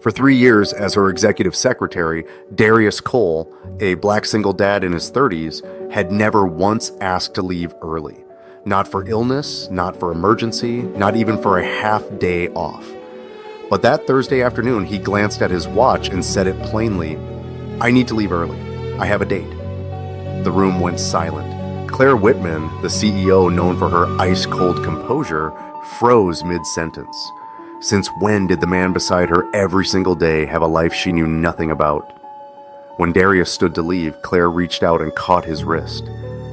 For 3 years as her executive secretary, Darius Cole, a black single dad in his 30s, had never once asked to leave early. Not for illness, not for emergency, not even for a half day off. But that Thursday afternoon, he glanced at his watch and said it plainly, "I need to leave early. I have a date." The room went silent. Claire Whitman, the CEO known for her ice-cold composure, froze mid-sentence. Since when did the man beside her every single day have a life she knew nothing about? When Darius stood to leave, Claire reached out and caught his wrist.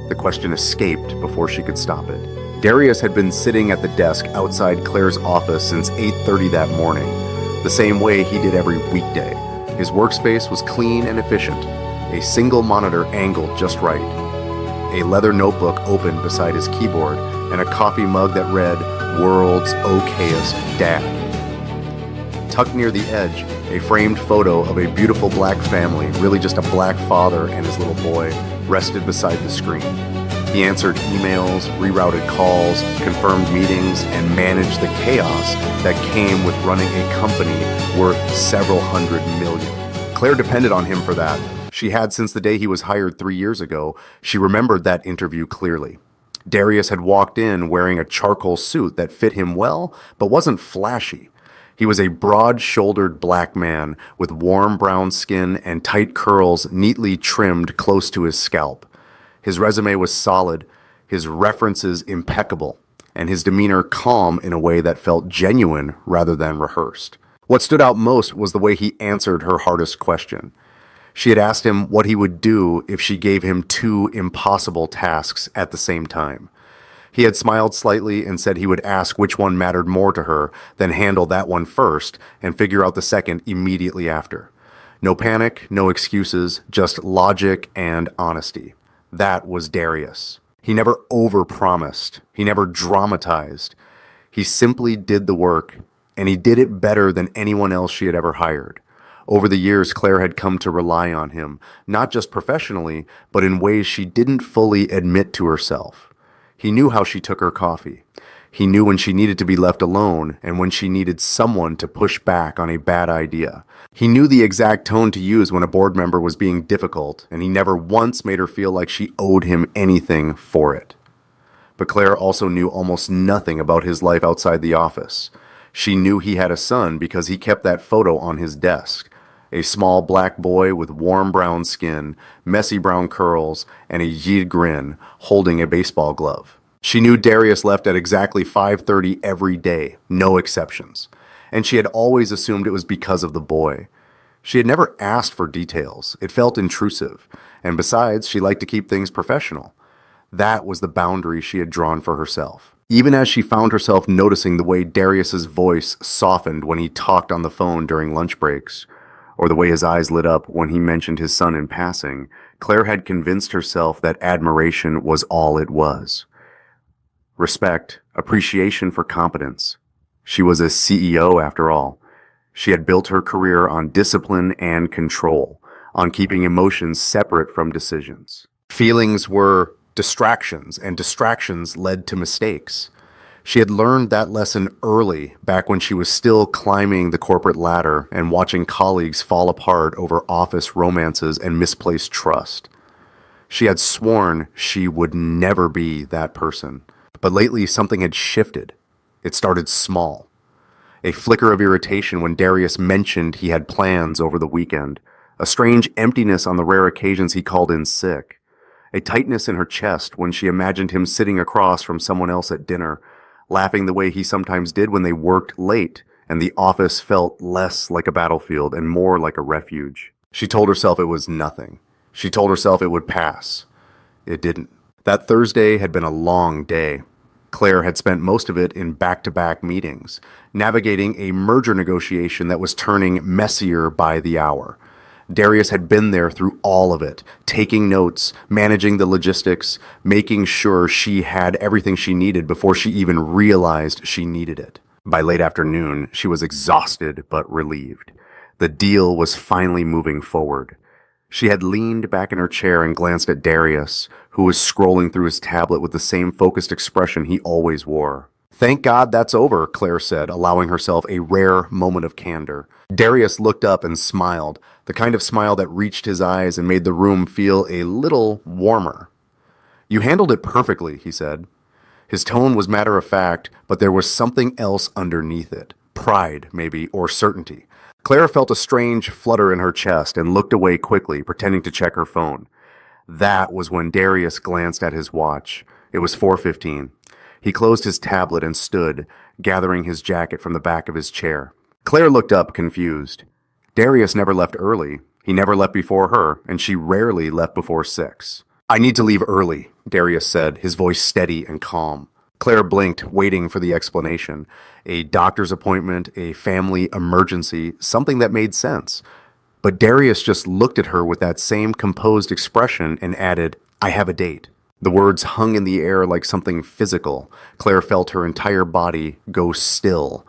The question escaped before she could stop it. Darius had been sitting at the desk outside Claire's office since 8:30 that morning, the same way he did every weekday. His workspace was clean and efficient, a single monitor angled just right, a leather notebook open beside his keyboard, and a coffee mug that read, "World's Okayest Dad." Tucked near the edge, a framed photo of a beautiful black family, really just a black father and his little boy, rested beside the screen. He answered emails, rerouted calls, confirmed meetings, and managed the chaos that came with running a company worth several hundred million. Claire depended on him for that. She had since the day he was hired 3 years ago. She remembered that interview clearly. Darius had walked in wearing a charcoal suit that fit him well, but wasn't flashy. He was a broad-shouldered black man with warm brown skin and tight curls neatly trimmed close to his scalp. His resume was solid, his references impeccable, and his demeanor calm in a way that felt genuine rather than rehearsed. What stood out most was the way he answered her hardest question. She had asked him what he would do if she gave him two impossible tasks at the same time. He had smiled slightly and said he would ask which one mattered more to her, then handle that one first and figure out the second immediately after. No panic, no excuses, just logic and honesty. That was Darius. He never overpromised. He never dramatized. He simply did the work, and he did it better than anyone else she had ever hired. Over the years, Claire had come to rely on him, not just professionally, but in ways she didn't fully admit to herself. He knew how she took her coffee. He knew when she needed to be left alone and when she needed someone to push back on a bad idea. He knew the exact tone to use when a board member was being difficult, and he never once made her feel like she owed him anything for it. But Claire also knew almost nothing about his life outside the office. She knew he had a son because he kept that photo on his desk. A small black boy with warm brown skin, messy brown curls, and a Yid grin, holding a baseball glove. She knew Darius left at exactly 5:30 every day, no exceptions. And she had always assumed it was because of the boy. She had never asked for details. It felt intrusive. And besides, she liked to keep things professional. That was the boundary she had drawn for herself. Even as she found herself noticing the way Darius's voice softened when he talked on the phone during lunch breaks, or the way his eyes lit up when he mentioned his son in passing, Claire had convinced herself that admiration was all it was. Respect, appreciation for competence. She was a CEO after all. She had built her career on discipline and control, on keeping emotions separate from decisions. Feelings were distractions, and distractions led to mistakes. She had learned that lesson early, back when she was still climbing the corporate ladder and watching colleagues fall apart over office romances and misplaced trust. She had sworn she would never be that person. But lately something had shifted. It started small. A flicker of irritation when Darius mentioned he had plans over the weekend. A strange emptiness on the rare occasions he called in sick. A tightness in her chest when she imagined him sitting across from someone else at dinner, laughing the way he sometimes did when they worked late, and the office felt less like a battlefield and more like a refuge. She told herself it was nothing. She told herself it would pass. It didn't. That Thursday had been a long day. Claire had spent most of it in back-to-back meetings, navigating a merger negotiation that was turning messier by the hour. Darius had been there through all of it, taking notes, managing the logistics, making sure she had everything she needed before she even realized she needed it. By late afternoon, she was exhausted but relieved. The deal was finally moving forward. She had leaned back in her chair and glanced at Darius, who was scrolling through his tablet with the same focused expression he always wore. Thank God that's over, Claire said, allowing herself a rare moment of candor. Darius looked up and smiled, the kind of smile that reached his eyes and made the room feel a little warmer. You handled it perfectly, he said. His tone was matter of fact, but there was something else underneath it. Pride, maybe, or certainty. Claire felt a strange flutter in her chest and looked away quickly, pretending to check her phone. That was when Darius glanced at his watch. It was 4:15. He closed his tablet and stood, gathering his jacket from the back of his chair. Claire looked up, confused. Darius never left early. He never left before her, and she rarely left before 6. I need to leave early, Darius said, his voice steady and calm. Claire blinked, waiting for the explanation. A doctor's appointment, a family emergency, something that made sense. But Darius just looked at her with that same composed expression and added, I have a date. The words hung in the air like something physical. Claire felt her entire body go still.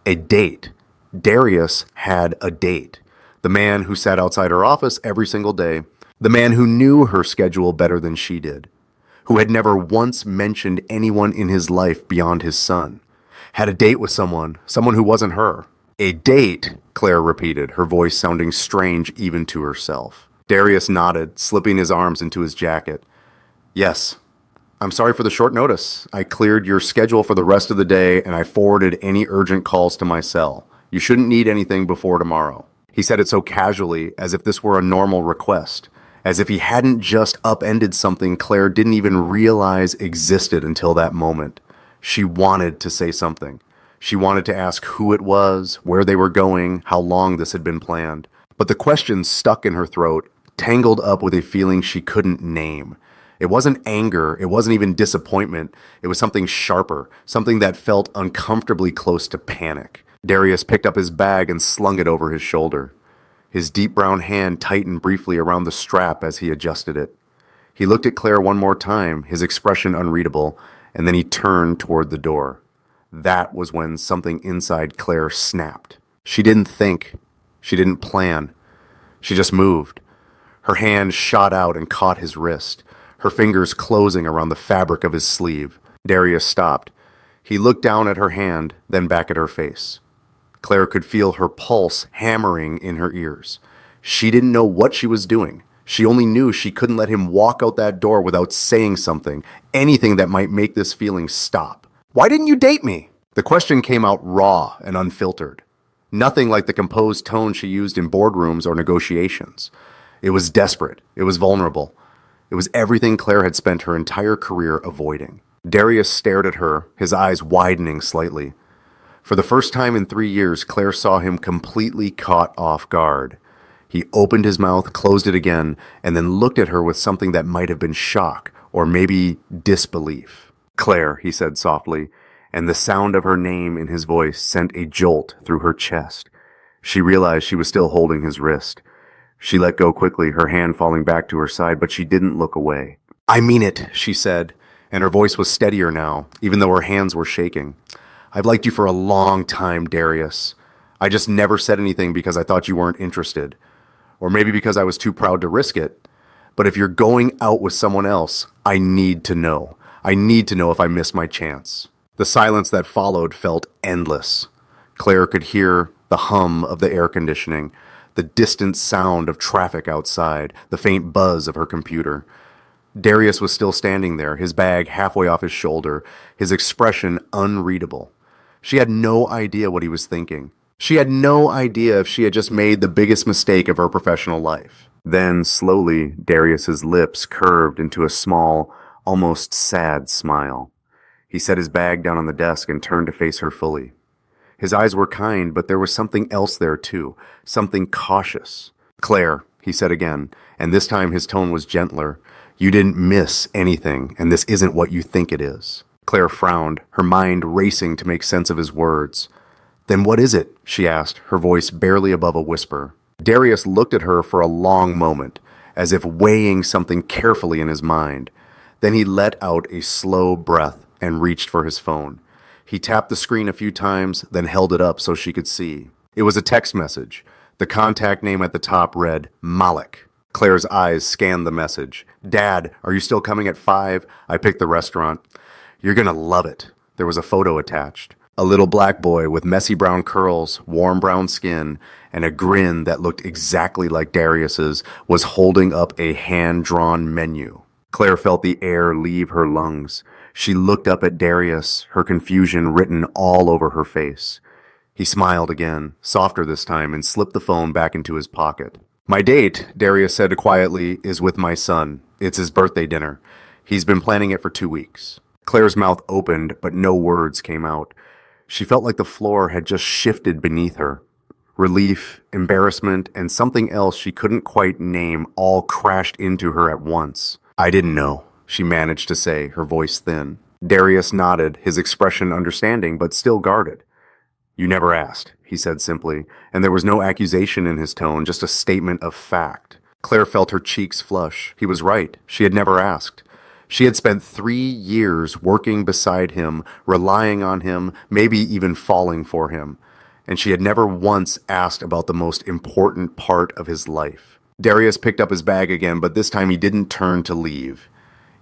A date. Darius had a date. The man who sat outside her office every single day. The man who knew her schedule better than she did. Who had never once mentioned anyone in his life beyond his son. Had a date with someone who wasn't her. A date, Claire repeated, her voice sounding strange even to herself. Darius nodded, slipping his arms into his jacket. Yes. I'm sorry for the short notice. I cleared your schedule for the rest of the day and I forwarded any urgent calls to my cell. You shouldn't need anything before tomorrow. He said it so casually, as if this were a normal request. As if he hadn't just upended something Claire didn't even realize existed until that moment. She wanted to say something. She wanted to ask who it was, where they were going, how long this had been planned. But the question stuck in her throat, tangled up with a feeling she couldn't name. It wasn't anger, it wasn't even disappointment. It was something sharper, something that felt uncomfortably close to panic. Darius picked up his bag and slung it over his shoulder. His deep brown hand tightened briefly around the strap as he adjusted it. He looked at Claire one more time, his expression unreadable, and then he turned toward the door. That was when something inside Claire snapped. She didn't think. She didn't plan. She just moved. Her hand shot out and caught his wrist, her fingers closing around the fabric of his sleeve. Darius stopped. He looked down at her hand, then back at her face. Claire could feel her pulse hammering in her ears. She didn't know what she was doing. She only knew she couldn't let him walk out that door without saying something, anything that might make this feeling stop. Why didn't you date me? The question came out raw and unfiltered. Nothing like the composed tone she used in boardrooms or negotiations. It was desperate. It was vulnerable. It was everything Claire had spent her entire career avoiding. Darius stared at her, his eyes widening slightly. For the first time in 3 years, Claire saw him completely caught off guard. He opened his mouth, closed it again, and then looked at her with something that might have been shock or maybe disbelief. Claire, he said softly, and the sound of her name in his voice sent a jolt through her chest. She realized she was still holding his wrist. She let go quickly, her hand falling back to her side, but she didn't look away. I mean it, she said, and her voice was steadier now, even though her hands were shaking. I've liked you for a long time, Darius. I just never said anything because I thought you weren't interested. Or maybe because I was too proud to risk it. But if you're going out with someone else, I need to know. I need to know if I miss my chance. The silence that followed felt endless. Claire could hear the hum of the air conditioning, the distant sound of traffic outside, the faint buzz of her computer. Darius was still standing there, his bag halfway off his shoulder, his expression unreadable. She had no idea what he was thinking. She had no idea if she had just made the biggest mistake of her professional life. Then, slowly, Darius's lips curved into a small, almost sad smile. He set his bag down on the desk and turned to face her fully. His eyes were kind, but there was something else there too, something cautious. Claire, he said again, and this time his tone was gentler. You didn't miss anything, and this isn't what you think it is. Claire frowned, her mind racing to make sense of his words. Then what is it? She asked, her voice barely above a whisper. Darius looked at her for a long moment, as if weighing something carefully in his mind. Then he let out a slow breath and reached for his phone. He tapped the screen a few times, then held it up so she could see. It was a text message. The contact name at the top read, Malik. Claire's eyes scanned the message. Dad, are you still coming at 5? I picked the restaurant. You're gonna love it. There was a photo attached. A little black boy with messy brown curls, warm brown skin, and a grin that looked exactly like Darius's was holding up a hand-drawn menu. Claire felt the air leave her lungs. She looked up at Darius, her confusion written all over her face. He smiled again, softer this time, and slipped the phone back into his pocket. "My date," Darius said quietly, "is with my son. It's his birthday dinner. He's been planning it for 2 weeks." Claire's mouth opened, but no words came out. She felt like the floor had just shifted beneath her. Relief, embarrassment, and something else she couldn't quite name all crashed into her at once. "I didn't know," she managed to say, her voice thin. Darius nodded, his expression understanding but still guarded. "You never asked," he said simply, and there was no accusation in his tone, just a statement of fact. Claire felt her cheeks flush. He was right. She had never asked. She had spent 3 years working beside him, relying on him, maybe even falling for him, and she had never once asked about the most important part of his life. Darius picked up his bag again, but this time he didn't turn to leave.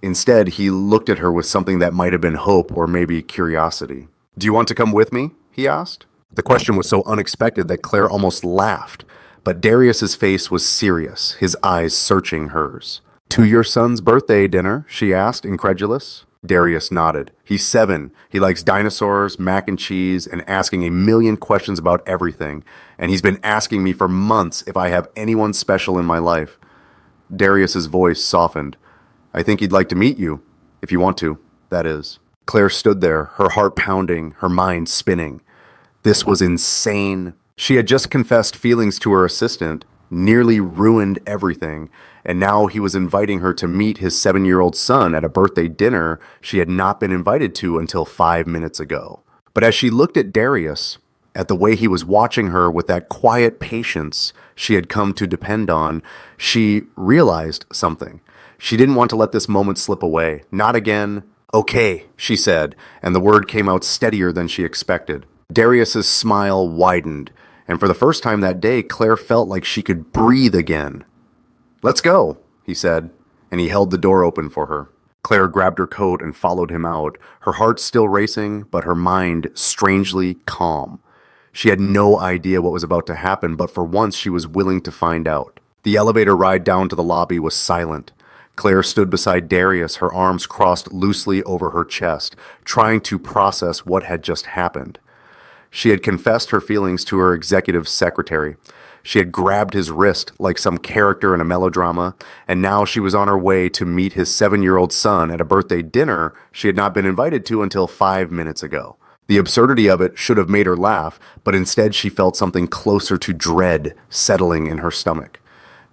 Instead, he looked at her with something that might have been hope or maybe curiosity. "Do you want to come with me?" he asked. The question was so unexpected that Claire almost laughed, but Darius's face was serious, his eyes searching hers. "To your son's birthday dinner?" she asked, incredulous. Darius nodded. "He's 7. He likes dinosaurs, mac and cheese, and asking a million questions about everything. And he's been asking me for months if I have anyone special in my life." Darius's voice softened. "I think he'd like to meet you, if you want to, that is." Claire stood there, her heart pounding, her mind spinning. This was insane. She had just confessed feelings to her assistant, nearly ruined everything, and now he was inviting her to meet his 7-year-old son at a birthday dinner she had not been invited to until 5 minutes ago. But as she looked at Darius, at the way he was watching her with that quiet patience she had come to depend on, she realized something. She didn't want to let this moment slip away. Not again. "Okay," she said, and the word came out steadier than she expected. Darius's smile widened, and for the first time that day, Claire felt like she could breathe again. "Let's go," he said, and he held the door open for her. Claire grabbed her coat and followed him out, her heart still racing, but her mind strangely calm. She had no idea what was about to happen, but for once she was willing to find out. The elevator ride down to the lobby was silent. Claire stood beside Darius, her arms crossed loosely over her chest, trying to process what had just happened. She had confessed her feelings to her executive secretary. She had grabbed his wrist like some character in a melodrama, and now she was on her way to meet his 7-year-old son at a birthday dinner she had not been invited to until 5 minutes ago. The absurdity of it should have made her laugh, but instead she felt something closer to dread settling in her stomach.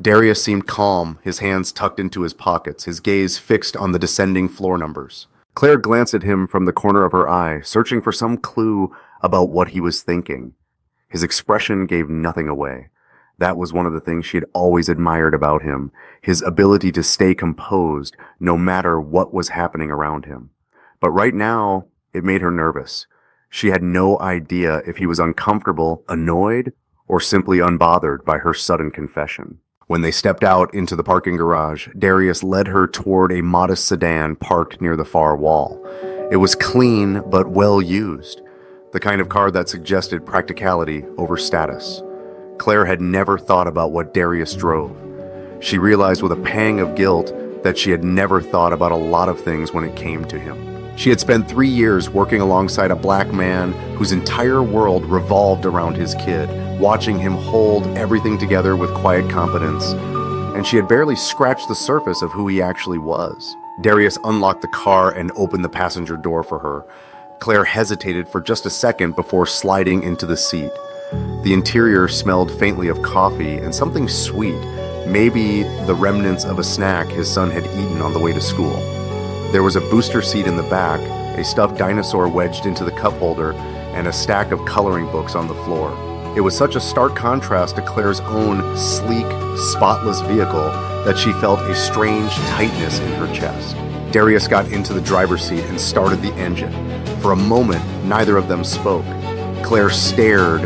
Darius seemed calm, his hands tucked into his pockets, his gaze fixed on the descending floor numbers. Claire glanced at him from the corner of her eye, searching for some clue about what he was thinking. His expression gave nothing away. That was one of the things she had always admired about him, his ability to stay composed no matter what was happening around him. But right now, it made her nervous. She had no idea if he was uncomfortable, annoyed, or simply unbothered by her sudden confession. When they stepped out into the parking garage, Darius led her toward a modest sedan parked near the far wall. It was clean but well used, the kind of car that suggested practicality over status. Claire had never thought about what Darius drove. She realized with a pang of guilt that she had never thought about a lot of things when it came to him. She had spent 3 years working alongside a black man whose entire world revolved around his kid, watching him hold everything together with quiet competence, and she had barely scratched the surface of who he actually was. Darius unlocked the car and opened the passenger door for her. Claire hesitated for just a second before sliding into the seat. The interior smelled faintly of coffee and something sweet, maybe the remnants of a snack his son had eaten on the way to school. There was a booster seat in the back, a stuffed dinosaur wedged into the cup holder, and a stack of coloring books on the floor. It was such a stark contrast to Claire's own sleek, spotless vehicle that she felt a strange tightness in her chest. Darius got into the driver's seat and started the engine. For a moment, neither of them spoke. Claire stared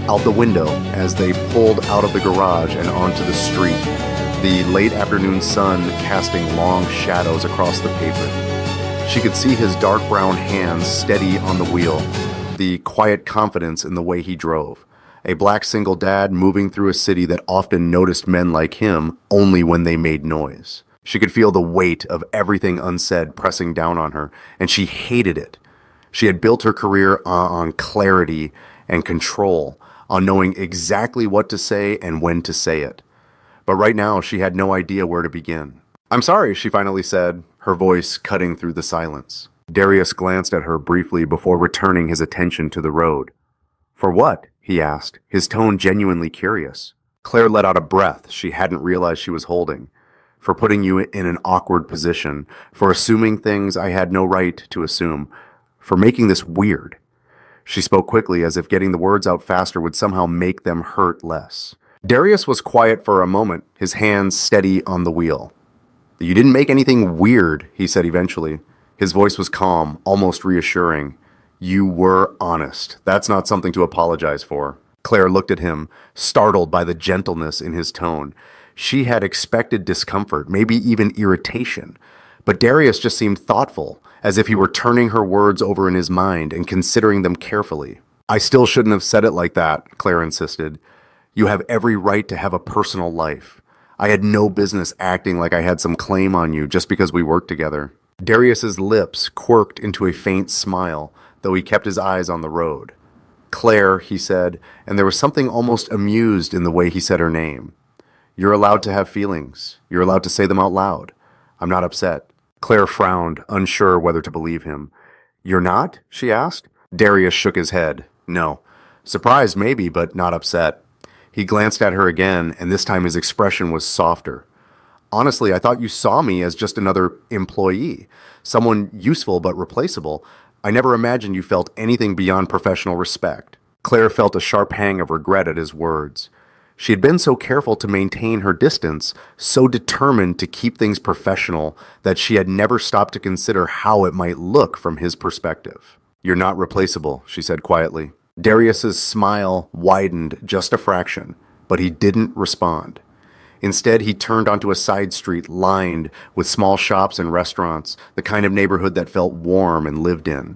out the window as they pulled out of the garage and onto the street, the late afternoon sun casting long shadows across the pavement. She could see his dark brown hands steady on the wheel, the quiet confidence in the way he drove. A black single dad moving through a city that often noticed men like him only when they made noise. She could feel the weight of everything unsaid pressing down on her, and she hated it. She had built her career on clarity and control, on knowing exactly what to say and when to say it. But right now, she had no idea where to begin. "I'm sorry," she finally said, her voice cutting through the silence. Darius glanced at her briefly before returning his attention to the road. "For what?" he asked, his tone genuinely curious. Claire let out a breath she hadn't realized she was holding. "For putting you in an awkward position, for assuming things I had no right to assume, for making this weird." She spoke quickly, as if getting the words out faster would somehow make them hurt less. Darius was quiet for a moment, his hands steady on the wheel. "You didn't make anything weird," he said eventually. His voice was calm, almost reassuring. "You were honest. That's not something to apologize for." Claire looked at him, startled by the gentleness in his tone. She had expected discomfort, maybe even irritation. But Darius just seemed thoughtful, as if he were turning her words over in his mind and considering them carefully. "I still shouldn't have said it like that," Claire insisted. "You have every right to have a personal life. I had no business acting like I had some claim on you just because we worked together." Darius's lips quirked into a faint smile, though he kept his eyes on the road. "Claire," he said, and there was something almost amused in the way he said her name. "You're allowed to have feelings. You're allowed to say them out loud. I'm not upset." Claire frowned, unsure whether to believe him. "You're not?" she asked. Darius shook his head. "No. Surprised maybe, but not upset." He glanced at her again, and this time his expression was softer. "Honestly, I thought you saw me as just another employee, someone useful but replaceable. I never imagined you felt anything beyond professional respect." Claire felt a sharp pang of regret at his words. She had been so careful to maintain her distance, so determined to keep things professional, that she had never stopped to consider how it might look from his perspective. "You're not replaceable," she said quietly. Darius's smile widened just a fraction, but he didn't respond. Instead, he turned onto a side street lined with small shops and restaurants, the kind of neighborhood that felt warm and lived in.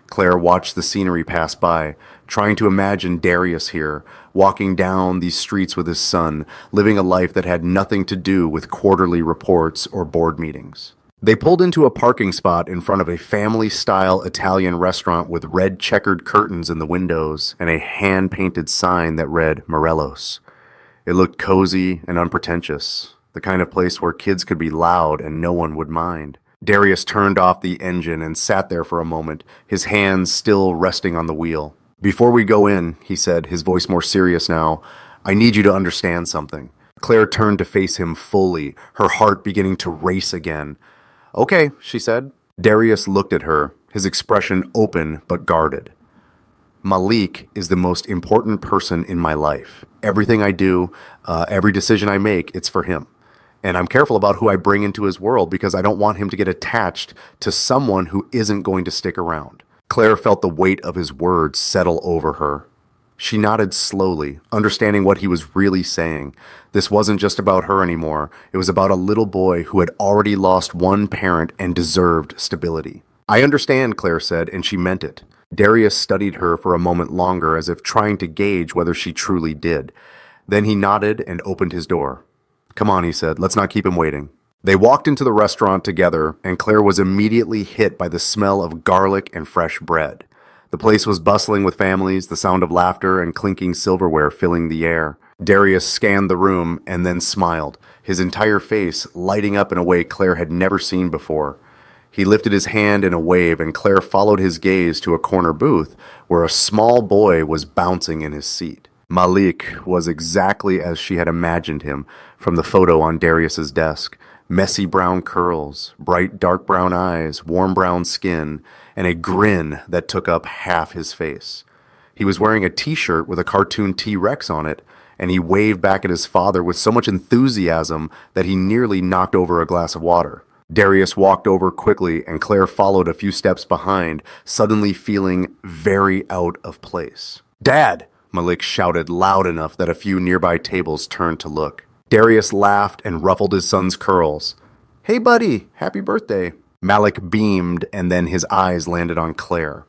Claire watched the scenery pass by, trying to imagine Darius here, walking down these streets with his son, living a life that had nothing to do with quarterly reports or board meetings. They pulled into a parking spot in front of a family-style Italian restaurant with red checkered curtains in the windows and a hand-painted sign that read Morelos. It looked cozy and unpretentious, the kind of place where kids could be loud and no one would mind. Darius turned off the engine and sat there for a moment, his hands still resting on the wheel. "Before we go in," he said, his voice more serious now, "I need you to understand something." Claire turned to face him fully, her heart beginning to race again. "Okay," she said. Darius looked at her, his expression open but guarded. "Malik is the most important person in my life. Everything I do, every decision I make, it's for him. And I'm careful about who I bring into his world because I don't want him to get attached to someone who isn't going to stick around." Claire felt the weight of his words settle over her. She nodded slowly, understanding what he was really saying. This wasn't just about her anymore. It was about a little boy who had already lost one parent and deserved stability. "I understand," Claire said, and she meant it. Darius studied her for a moment longer, as if trying to gauge whether she truly did. Then he nodded and opened his door. "Come on," he said. "Let's not keep him waiting." They walked into the restaurant together, and Claire was immediately hit by the smell of garlic and fresh bread. The place was bustling with families, the sound of laughter and clinking silverware filling the air. Darius scanned the room and then smiled, his entire face lighting up in a way Claire had never seen before. He lifted his hand in a wave, and Claire followed his gaze to a corner booth where a small boy was bouncing in his seat. Malik was exactly as she had imagined him from the photo on Darius's desk. Messy brown curls, bright dark brown eyes, warm brown skin, and a grin that took up half his face. He was wearing a t-shirt with a cartoon T-Rex on it, and he waved back at his father with so much enthusiasm that he nearly knocked over a glass of water. Darius walked over quickly, and Claire followed a few steps behind, suddenly feeling very out of place. "Dad!" Malik shouted loud enough that a few nearby tables turned to look. Darius laughed and ruffled his son's curls. "Hey buddy, happy birthday." Malik beamed, and then his eyes landed on Claire.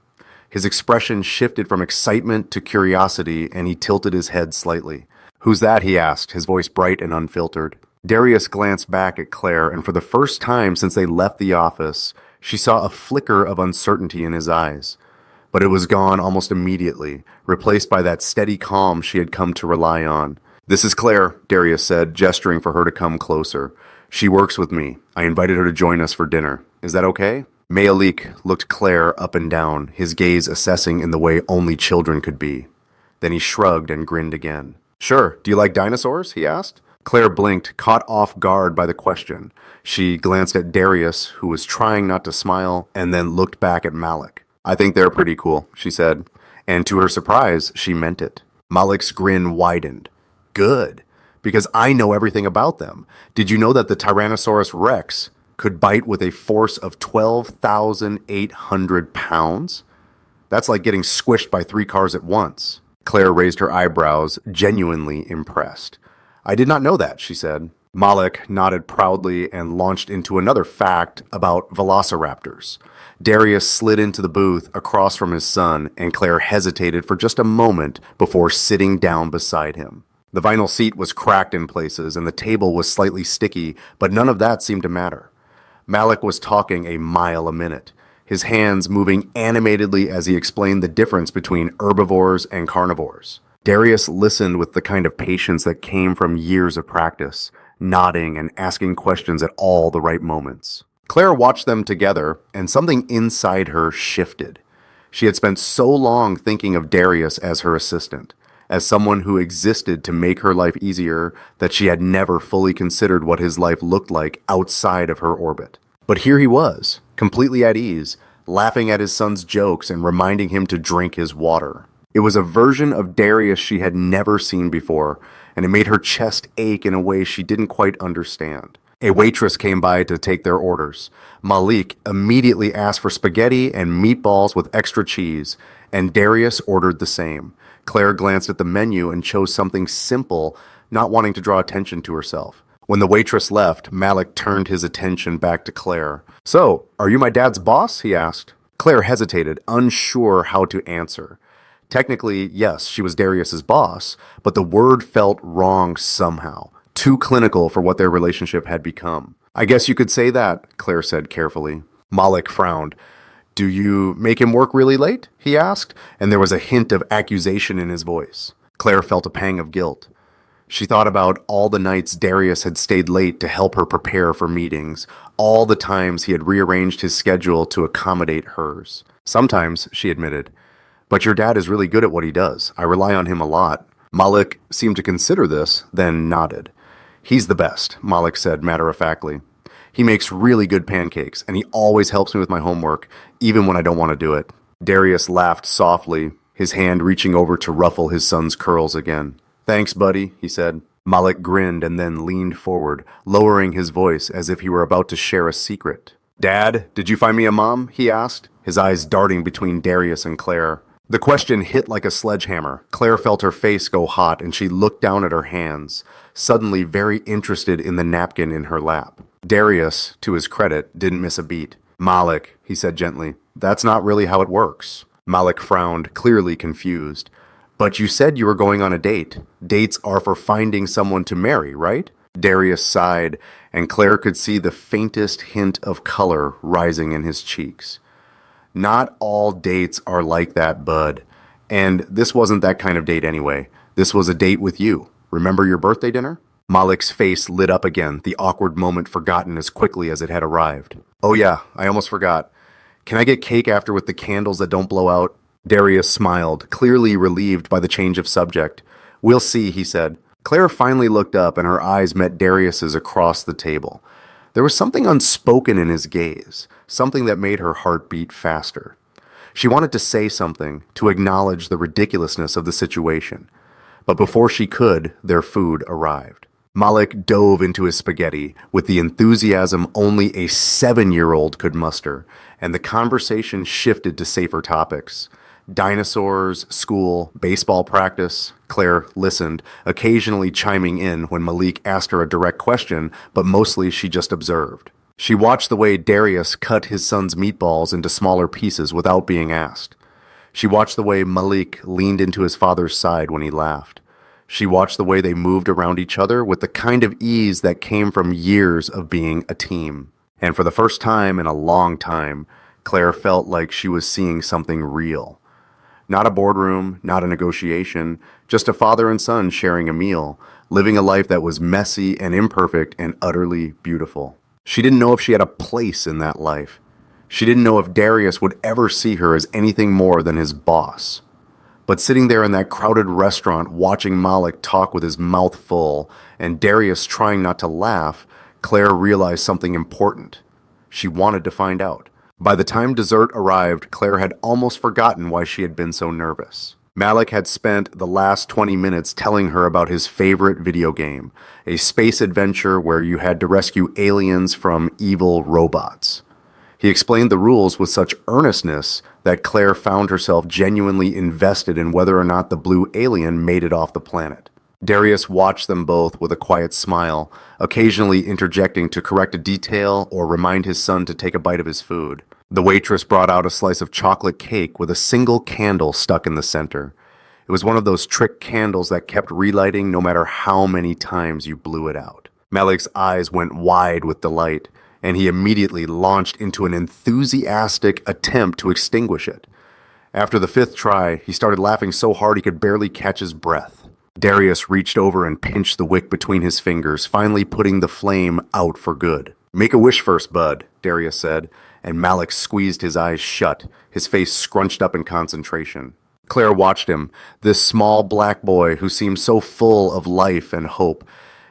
His expression shifted from excitement to curiosity, and he tilted his head slightly. "Who's that?" he asked, his voice bright and unfiltered. Darius glanced back at Claire, and for the first time since they left the office, she saw a flicker of uncertainty in his eyes. But it was gone almost immediately, replaced by that steady calm she had come to rely on. "This is Claire," Darius said, gesturing for her to come closer. "She works with me. I invited her to join us for dinner. Is that okay?" Mayalik looked Claire up and down, his gaze assessing in the way only children could be. Then he shrugged and grinned again. "Sure. Do you like dinosaurs?" he asked. Claire blinked, caught off guard by the question. She glanced at Darius, who was trying not to smile, and then looked back at Malik. "I think they're pretty cool," she said. And to her surprise, she meant it. Malik's grin widened. "Good, because I know everything about them. Did you know that the Tyrannosaurus Rex could bite with a force of 12,800 pounds? That's like getting squished by 3 cars at once." Claire raised her eyebrows, genuinely impressed. "I did not know that," she said. Malik nodded proudly and launched into another fact about velociraptors. Darius slid into the booth across from his son, and Claire hesitated for just a moment before sitting down beside him. The vinyl seat was cracked in places, and the table was slightly sticky, but none of that seemed to matter. Malik was talking a mile a minute, his hands moving animatedly as he explained the difference between herbivores and carnivores. Darius listened with the kind of patience that came from years of practice, nodding and asking questions at all the right moments. Claire watched them together, and something inside her shifted. She had spent so long thinking of Darius as her assistant, as someone who existed to make her life easier, that she had never fully considered what his life looked like outside of her orbit. But here he was, completely at ease, laughing at his son's jokes and reminding him to drink his water. It was a version of Darius she had never seen before, and it made her chest ache in a way she didn't quite understand. A waitress came by to take their orders. Malik immediately asked for spaghetti and meatballs with extra cheese, and Darius ordered the same. Claire glanced at the menu and chose something simple, not wanting to draw attention to herself. When the waitress left, Malik turned his attention back to Claire. "So, are you my dad's boss?" he asked. Claire hesitated, unsure how to answer. Technically, yes, she was Darius's boss, but the word felt wrong somehow, too clinical for what their relationship had become. "I guess you could say that," Claire said carefully. Malik frowned. "Do you make him work really late?" he asked, and there was a hint of accusation in his voice. Claire felt a pang of guilt. She thought about all the nights Darius had stayed late to help her prepare for meetings, all the times he had rearranged his schedule to accommodate hers. "Sometimes," she admitted. "But your dad is really good at what he does. I rely on him a lot." Malik seemed to consider this, then nodded. "He's the best," Malik said matter-of-factly. "He makes really good pancakes, and he always helps me with my homework, even when I don't want to do it." Darius laughed softly, his hand reaching over to ruffle his son's curls again. "Thanks, buddy," he said. Malik grinned and then leaned forward, lowering his voice as if he were about to share a secret. "Dad, did you find me a mom?" he asked, his eyes darting between Darius and Claire. The question hit like a sledgehammer. Claire felt her face go hot, and she looked down at her hands, suddenly very interested in the napkin in her lap. Darius, to his credit, didn't miss a beat. "Malik," he said gently, "that's not really how it works." Malik frowned, clearly confused. "But you said you were going on a date. Dates are for finding someone to marry, right?" Darius sighed, and Claire could see the faintest hint of color rising in his cheeks. "Not all dates are like that, bud. And this wasn't that kind of date anyway. This was a date with you. Remember your birthday dinner?" Malik's face lit up again, the awkward moment forgotten as quickly as it had arrived. "Oh yeah, I almost forgot. Can I get cake after with the candles that don't blow out?" Darius smiled, clearly relieved by the change of subject. "We'll see," he said. Claire finally looked up, and her eyes met Darius's across the table. There was something unspoken in his gaze, something that made her heart beat faster. She wanted to say something, to acknowledge the ridiculousness of the situation. But before she could, their food arrived. Malik dove into his spaghetti with the enthusiasm only a 7-year-old could muster, and the conversation shifted to safer topics. Dinosaurs, school, baseball practice. Claire listened, occasionally chiming in when Malik asked her a direct question, but mostly she just observed. She watched the way Darius cut his son's meatballs into smaller pieces without being asked. She watched the way Malik leaned into his father's side when he laughed. She watched the way they moved around each other with the kind of ease that came from years of being a team. And for the first time in a long time, Claire felt like she was seeing something real. Not a boardroom, not a negotiation, just a father and son sharing a meal, living a life that was messy and imperfect and utterly beautiful. She didn't know if she had a place in that life. She didn't know if Darius would ever see her as anything more than his boss. But sitting there in that crowded restaurant watching Malik talk with his mouth full and Darius trying not to laugh, Claire realized something important. She wanted to find out. By the time dessert arrived, Claire had almost forgotten why she had been so nervous. Malik had spent the last 20 minutes telling her about his favorite video game, a space adventure where you had to rescue aliens from evil robots. He explained the rules with such earnestness that Claire found herself genuinely invested in whether or not the blue alien made it off the planet. Darius watched them both with a quiet smile, occasionally interjecting to correct a detail or remind his son to take a bite of his food. The waitress brought out a slice of chocolate cake with a single candle stuck in the center. It was one of those trick candles that kept relighting no matter how many times you blew it out. Malik's eyes went wide with delight, and he immediately launched into an enthusiastic attempt to extinguish it. After the fifth try, he started laughing so hard he could barely catch his breath. Darius reached over and pinched the wick between his fingers, finally putting the flame out for good. "Make a wish first, bud," Darius said, and Malik squeezed his eyes shut, his face scrunched up in concentration. Claire watched him, this small black boy who seemed so full of life and hope,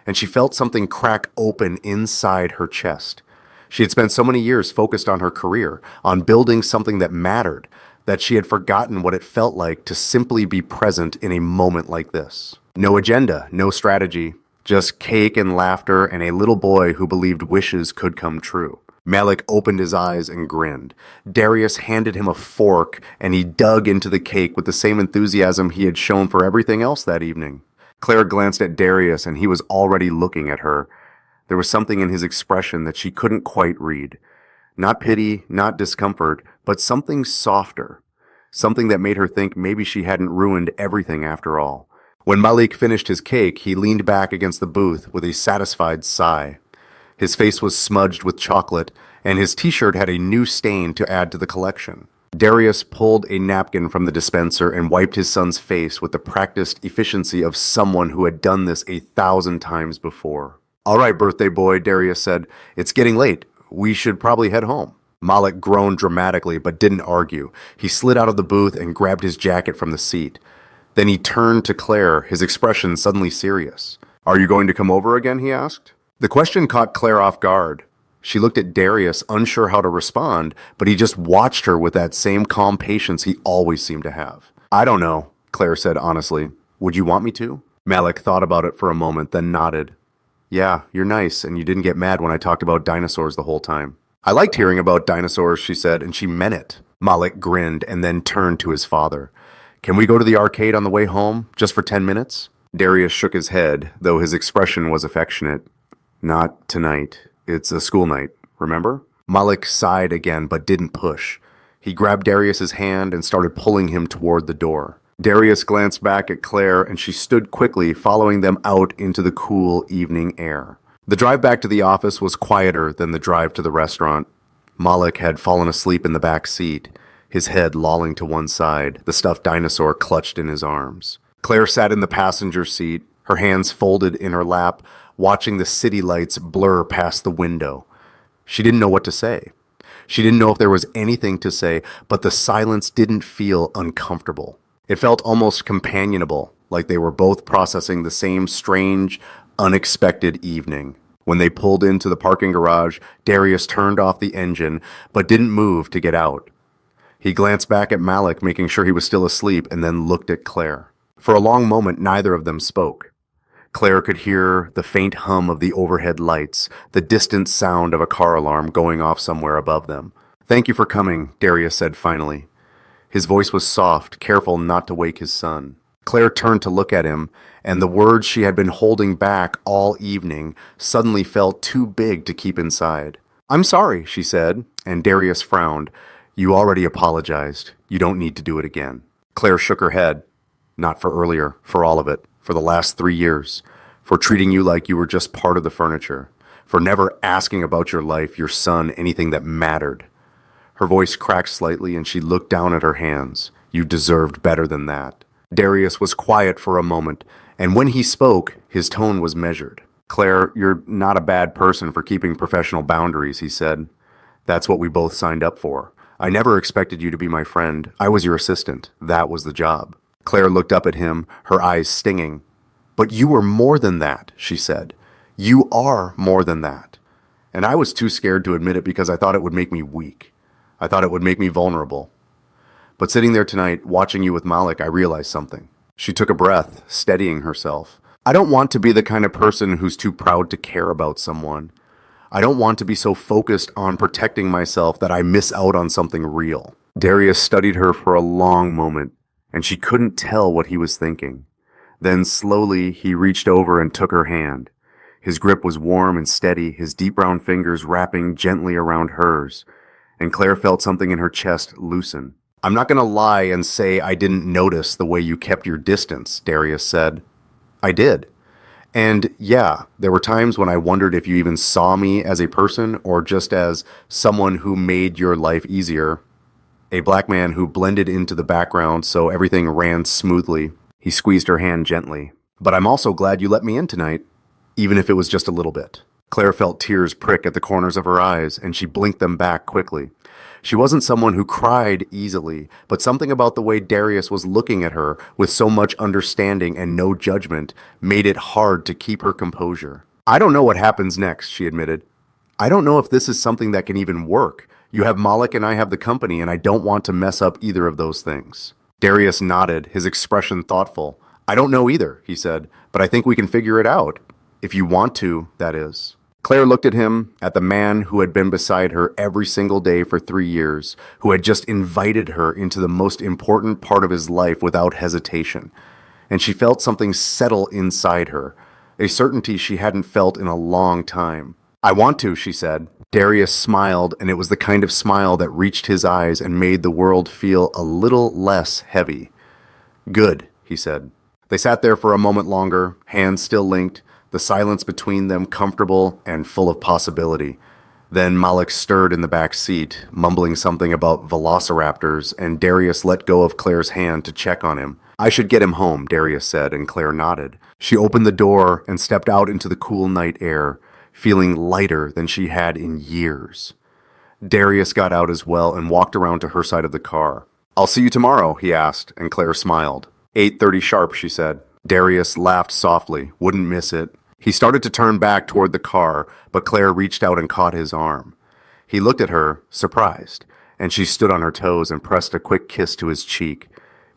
and she felt something crack open inside her chest. She had spent so many years focused on her career, on building something that mattered, that she had forgotten what it felt like to simply be present in a moment like this. No agenda, no strategy, just cake and laughter and a little boy who believed wishes could come true. Malik opened his eyes and grinned. Darius handed him a fork and he dug into the cake with the same enthusiasm he had shown for everything else that evening. Claire glanced at Darius and he was already looking at her. There was something in his expression that she couldn't quite read. Not pity, not discomfort, but something softer. Something that made her think maybe she hadn't ruined everything after all. When Malik finished his cake, he leaned back against the booth with a satisfied sigh. His face was smudged with chocolate, and his t-shirt had a new stain to add to the collection. Darius pulled a napkin from the dispenser and wiped his son's face with the practiced efficiency of someone who had done this 1,000 times before. "All right, birthday boy," Darius said. "It's getting late. We should probably head home." Malik groaned dramatically but didn't argue. He slid out of the booth and grabbed his jacket from the seat. Then he turned to Claire, his expression suddenly serious. "Are you going to come over again?" he asked. The question caught Claire off guard. She looked at Darius, unsure how to respond, but he just watched her with that same calm patience he always seemed to have. "I don't know," Claire said honestly. "Would you want me to?" Malik thought about it for a moment, then nodded. "Yeah, you're nice, and you didn't get mad when I talked about dinosaurs the whole time." "I liked hearing about dinosaurs," she said, and she meant it. Malik grinned and then turned to his father. "Can we go to the arcade on the way home, just for 10 minutes? Darius shook his head, though his expression was affectionate. "Not tonight. It's a school night, remember?" Malik sighed again, but didn't push. He grabbed Darius's hand and started pulling him toward the door. Darius glanced back at Claire, and she stood quickly, following them out into the cool evening air. The drive back to the office was quieter than the drive to the restaurant. Malik had fallen asleep in the back seat, his head lolling to one side, the stuffed dinosaur clutched in his arms. Claire sat in the passenger seat, her hands folded in her lap, watching the city lights blur past the window. She didn't know what to say. She didn't know if there was anything to say, but the silence didn't feel uncomfortable. It felt almost companionable, like they were both processing the same strange, unexpected evening. When they pulled into the parking garage, Darius turned off the engine, but didn't move to get out. He glanced back at Malik, making sure he was still asleep, and then looked at Claire. For a long moment, neither of them spoke. Claire could hear the faint hum of the overhead lights, the distant sound of a car alarm going off somewhere above them. "Thank you for coming," Darius said finally. His voice was soft, careful not to wake his son. Claire turned to look at him, and the words she had been holding back all evening suddenly felt too big to keep inside. I'm sorry, she said, and Darius frowned. You already apologized. You don't need to do it again. Claire shook her head. Not for earlier, for all of it, for the last 3 years, for treating you like you were just part of the furniture, for never asking about your life, your son, anything that mattered. Her voice cracked slightly and she looked down at her hands. You deserved better than that. Darius was quiet for a moment, and when he spoke, his tone was measured. Claire, you're not a bad person for keeping professional boundaries, he said. That's what we both signed up for. I never expected you to be my friend. I was your assistant. That was the job. Claire looked up at him, her eyes stinging. But you were more than that, she said. You are more than that. And I was too scared to admit it because I thought it would make me weak. I thought it would make me vulnerable. But sitting there tonight, watching you with Malik, I realized something. She took a breath, steadying herself. I don't want to be the kind of person who's too proud to care about someone. I don't want to be so focused on protecting myself that I miss out on something real. Darius studied her for a long moment, and she couldn't tell what he was thinking. Then slowly he reached over and took her hand. His grip was warm and steady, his deep brown fingers wrapping gently around hers, and Claire felt something in her chest loosen. I'm not going to lie and say I didn't notice the way you kept your distance, Darius said. I did. And yeah, there were times when I wondered if you even saw me as a person or just as someone who made your life easier. A black man who blended into the background so everything ran smoothly. He squeezed her hand gently. But I'm also glad you let me in tonight, even if it was just a little bit. Claire felt tears prick at the corners of her eyes, and she blinked them back quickly. She wasn't someone who cried easily, but something about the way Darius was looking at her with so much understanding and no judgment made it hard to keep her composure. I don't know what happens next, she admitted. I don't know if this is something that can even work. You have Malik and I have the company, and I don't want to mess up either of those things. Darius nodded, his expression thoughtful. I don't know either, he said, but I think we can figure it out. If you want to, that is. Claire looked at him, at the man who had been beside her every single day for 3 years, who had just invited her into the most important part of his life without hesitation. And she felt something settle inside her, a certainty she hadn't felt in a long time. I want to, she said. Darius smiled, and it was the kind of smile that reached his eyes and made the world feel a little less heavy. Good, he said. They sat there for a moment longer, hands still linked, the silence between them comfortable and full of possibility. Then Malik stirred in the back seat, mumbling something about velociraptors, and Darius let go of Claire's hand to check on him. I should get him home, Darius said, and Claire nodded. She opened the door and stepped out into the cool night air, feeling lighter than she had in years. Darius got out as well and walked around to her side of the car. I'll see you tomorrow, he asked, and Claire smiled. 8:30 sharp, she said. Darius laughed softly, wouldn't miss it. He started to turn back toward the car, but Claire reached out and caught his arm. He looked at her, surprised, and she stood on her toes and pressed a quick kiss to his cheek.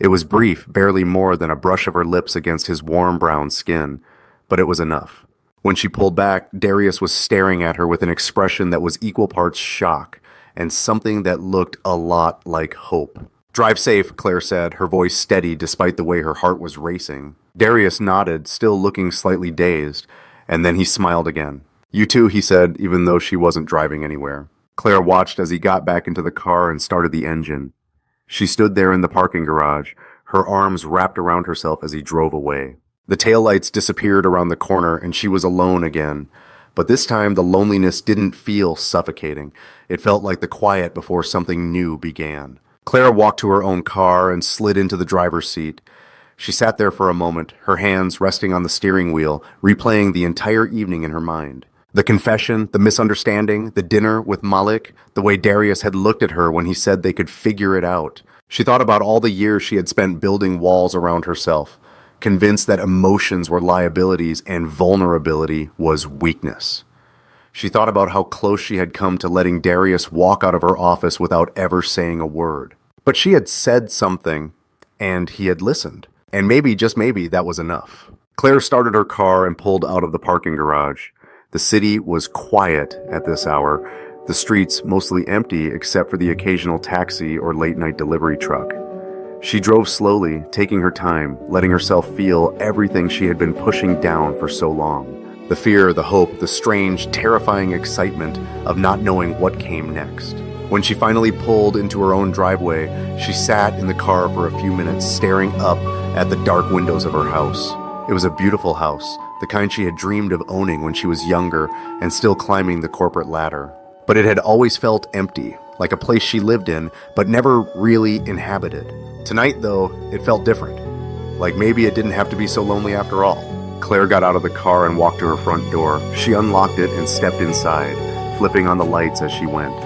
It was brief, barely more than a brush of her lips against his warm brown skin, but it was enough. When she pulled back, Darius was staring at her with an expression that was equal parts shock and something that looked a lot like hope. Drive safe, Claire said, her voice steady despite the way her heart was racing. Darius nodded, still looking slightly dazed, and then he smiled again. You too, he said, even though she wasn't driving anywhere. Claire watched as he got back into the car and started the engine. She stood there in the parking garage, her arms wrapped around herself as he drove away. The taillights disappeared around the corner and she was alone again. But this time the loneliness didn't feel suffocating. It felt like the quiet before something new began. Claire walked to her own car and slid into the driver's seat. She sat there for a moment, her hands resting on the steering wheel, replaying the entire evening in her mind. The confession, the misunderstanding, the dinner with Malik, the way Darius had looked at her when he said they could figure it out. She thought about all the years she had spent building walls around herself, convinced that emotions were liabilities and vulnerability was weakness. She thought about how close she had come to letting Darius walk out of her office without ever saying a word. But she had said something, and he had listened. And maybe, just maybe, that was enough. Claire started her car and pulled out of the parking garage. The city was quiet at this hour, the streets mostly empty except for the occasional taxi or late-night delivery truck. She drove slowly, taking her time, letting herself feel everything she had been pushing down for so long. The fear, the hope, the strange, terrifying excitement of not knowing what came next. When she finally pulled into her own driveway, she sat in the car for a few minutes, staring up at the dark windows of her house. It was a beautiful house, the kind she had dreamed of owning when she was younger and still climbing the corporate ladder. But it had always felt empty, like a place she lived in, but never really inhabited. Tonight, though, it felt different. Like maybe it didn't have to be so lonely after all. Claire got out of the car and walked to her front door. She unlocked it and stepped inside, flipping on the lights as she went.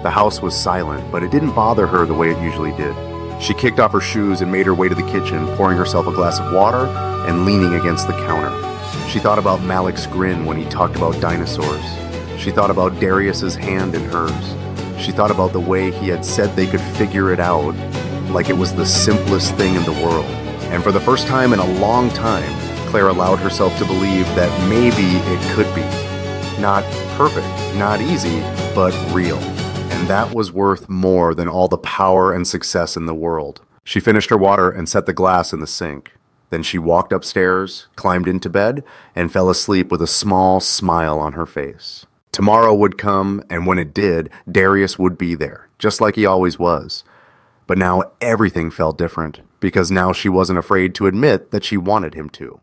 The house was silent, but it didn't bother her the way it usually did. She kicked off her shoes and made her way to the kitchen, pouring herself a glass of water and leaning against the counter. She thought about Malik's grin when he talked about dinosaurs. She thought about Darius's hand in hers. She thought about the way he had said they could figure it out, like it was the simplest thing in the world. And for the first time in a long time, Claire allowed herself to believe that maybe it could be. Not perfect, not easy, but real. And that was worth more than all the power and success in the world. She finished her water and set the glass in the sink. Then she walked upstairs, climbed into bed, and fell asleep with a small smile on her face. Tomorrow would come, and when it did, Darius would be there, just like he always was. But now everything felt different, because now she wasn't afraid to admit that she wanted him to.